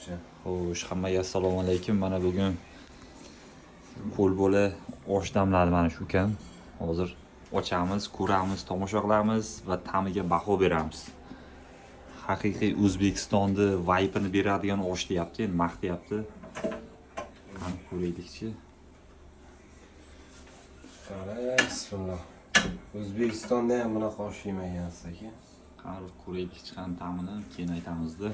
go'shtchi. Xo'sh, hammaga assalomu alaykum. Mana bugun qo'l-bola osh damladi mana shu ukam. Hozir ochamiz, ko'ramiz, tomosha qilamiz va ta'miga baho beramiz. Haqiqiy O'zbekistonda vaypini beradigan osh deyapti, endi maqtayapti. Qani ko'raylikchi. Qara, bismillah. O'zbekistonda ham bunaqa osh yemagansiz aka. Qani ko'raylik chiqqan ta'mini keyin aytamizda.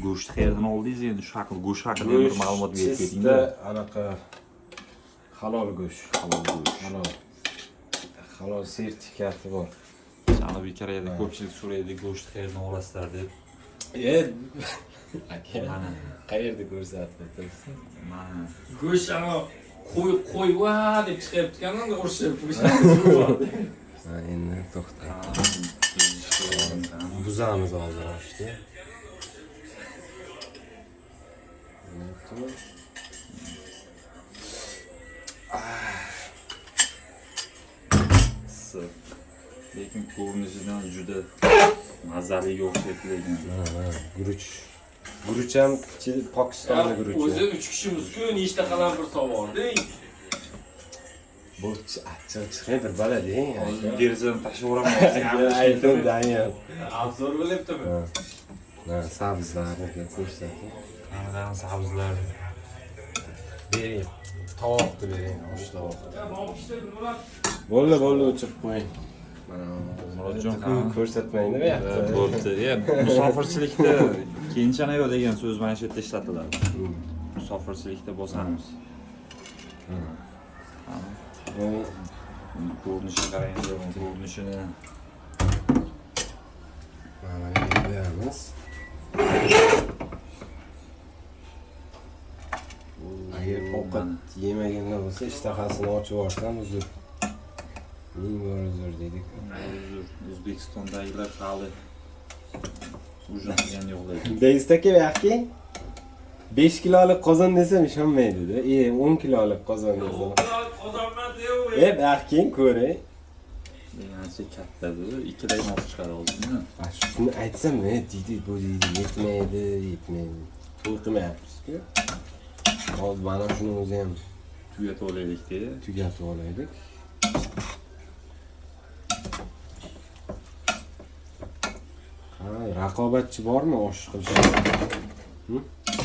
Go'sht qayerdan oldingiz? Endi shu haqida go'sht haqida bir ma'lumot berib ketinglar. Anaqa halol go'sht. Halol sertifikati bor. Janubiy Koreyada ko'pchilik so'raydi, go'sht qayerdan olasizlar deb. Mana Qayerda ko'rsatib o'tirsiz? mana Go'sht ana qo'y va deb chiqayotganda urishib Ha, endi to'xta. Buzamiz hozir oshni. lekin ko'rinishidan juda mazali o'xshaydi lekin. Guruch ham Pokistonda guruch. O'zi 3 kishimizku nechta qalam bir savoldi. Bu achchiq chiqadi balading. Hozir derazadan tashlab Aytdim Daniel. Abzor bo'lyaptimi? Ha, sabzlarni ko'rsating. Qanaqa sabzlar. Bering. Tovoqni bering, osh tovoqni. Bo'ldi. Bo'ldi, o'chirib qo'ying. Murodjon ko'rsatmaydi bu yoqda. bo'pti. Musofirchilikda keyinchana yo'q degan so'z mana shu yerda ishlatiladi. Musofirchilikda bosamiz. Ko'rinishini qarang, ko'rinishini. Mana beramiz. Agar ovqat yemaganlar bo'lsa, ishtahasini ochib yuborsam uzr. Ming bor uzr dedik. O'zbekistondagilar hali ujratgan yo'q lekin. Deysiz aka, yo'qki 5 kilolik qozon desam ishonmaydi-da. 10 kilolik qozon desam. Qozonmas-yu. Yaxkin ko'ray. Degancha katta bu, ikkidan olib chiqadi hozirmi? Shuni aytsam, deydi, bu deydi, yetmaydi. To'yqimayapsiz-ku. Hozir mana shuni o'zi ham Tugatib olaylik dedi. tugatib olaylik. Raqobatchi bormi osh qilishda?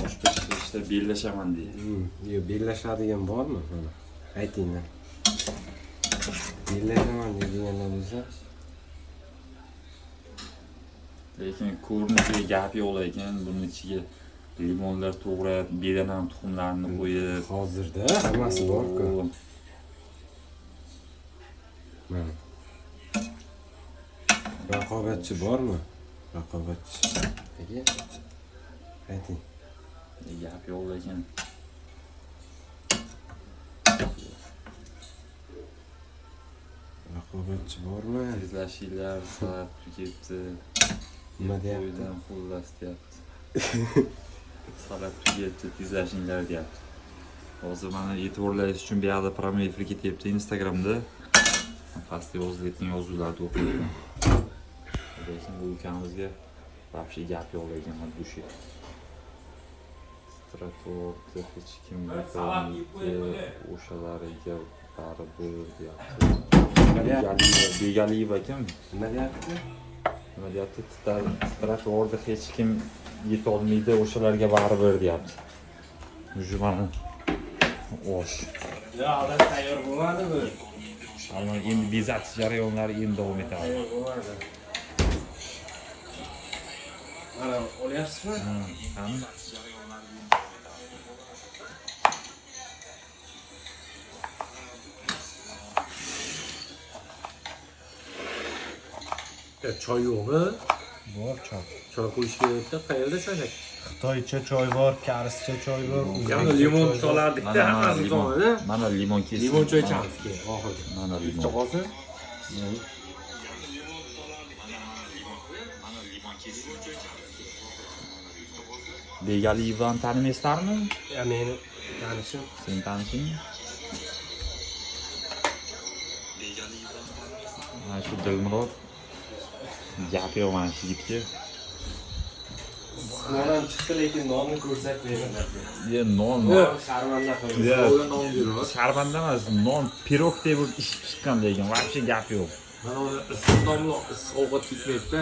Boshqa ishda bellashaman deydi. Yo'q, bellashadigan bormi? Mana aytinglar. Bellashaman deganlar bo'lsa, Lekin ko'rinishiga gap yo'q ekan, buning ichiga limonlar to'g'rab, bedanam tuxumlarini qo'yib, hozirda hammasi bor-ku. Mana. Raqobatchi bormi? Raqobatchi. Aka. Ayting. Gap yo'q lekin. Raqobatchi bormi? Tezlashinglar soat ketdi. Nima deyapti? Qo'ydan xullas deyapti. Soat ketdi, tezlashinglar deyapti. Hozir mana e'tiborlaringiz uchun bu yoqda promil efir ketyapti Instagramda. Pastda yozilgan yozuvlarni o'qiyman. Lekin bu ukamizga вообще gap yo'q lekin mana bu şey. Stratorda hech kimga o'shalariga baribir deyapti. Begaliyeva kim? Nima deyapti? Nima deyapti? Stratorda hech kim yetolmaydi, o'shalarga baribir deyapti. Shu mana osh. Ya, adam tayyor bo'lmadi bu. Ammo endi bezatish jarayonlari endi davom etadi. Bo'lmadi. Mana olyapsizmi? Qani? Choy yo'qmi? Bor choy. Choy qo'yishga yo'qda, qayerda choy? Xitoycha choy bor, karischa choy bor. Yana limon solardik-da, hammasi sonida. Mana limon kesib. Limon choy ichamiz keyin oxirida. Mana limon. Choqosi? Begaliyevani tanimaysizlarmi? Ya meni tanishim. Sen tanishing? Mana shu Dilmurod gap yo'q mana shu yigitga. non ham chiqdi, lekin nonni ko'rsatmayman. Ye non. Sharmanda qildi. Ya, So'ga non beradi. sharbanda emas, non pirogdek bo'lib ishib chiqqan lekin, вообще gap yo'q. Mana uni issiq domla issiq ovqat ketmaydi-da.